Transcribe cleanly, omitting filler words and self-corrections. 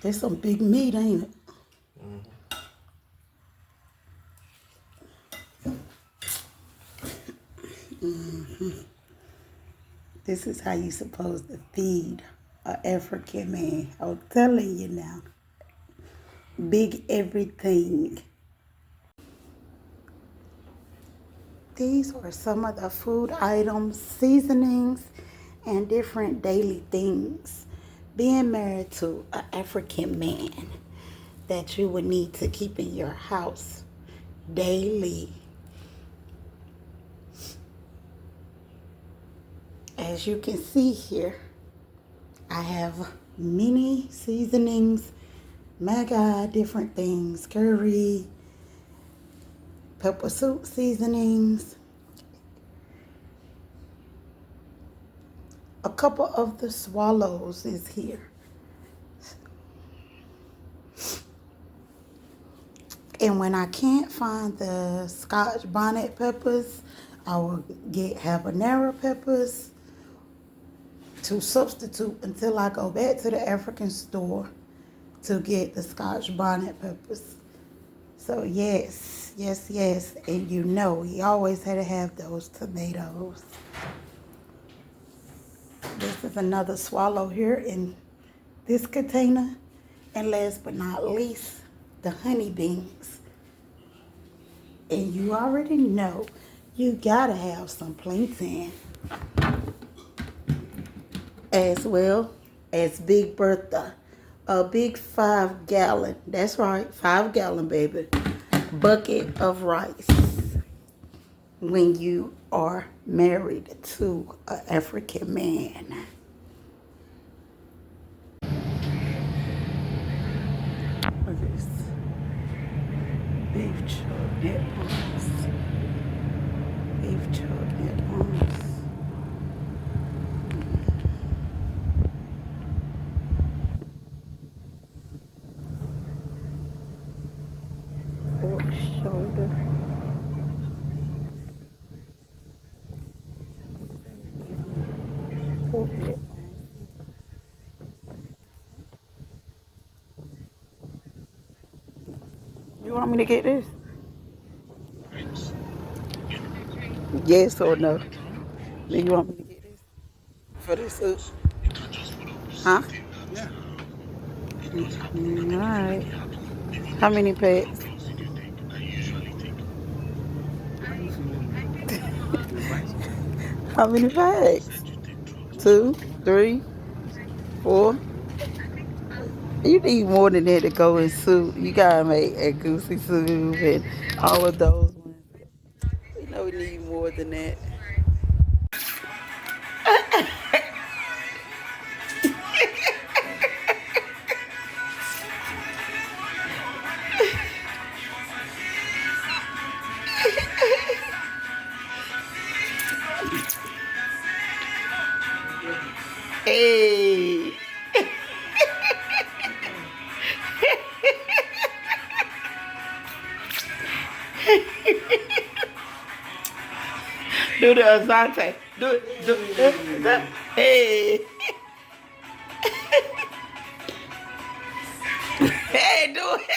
There's some big meat, ain't it? This is how you supposed to feed an African man. I'm telling you now. Big everything. These are some of the food items, seasonings, and different daily things. Being married to an African man that you would need to keep in your house daily. As you can see here, I have many seasonings, mega different things, curry, pepper soup seasonings, a couple of the swallows is here. And when I can't find the Scotch bonnet peppers, I will get habanero peppers to substitute until I go back to the African store to get the Scotch bonnet peppers. So yes, yes, yes. And you know, you always had to have those tomatoes. This is another swallow here in this container. And last but not least, the honey beans. And you already know you gotta have some plantain. As well as Big Bertha. A big 5-gallon, that's right, 5-gallon, baby, bucket of rice when you are married to an African man. Look at this. Beef chuck net buns. Beef chuck net buns. Pork shoulder. Pork net. You want me to get this? Yes or no? Do you want me to get this? For the soup? Huh? Alright. How many packs? How many packs? 2, 3, 4. You need more than that to go in soup. You gotta make a goosey soup and all of those ones. You know we need more than that. Hey. Do the Asante. Do it. Hey. Hey, do it.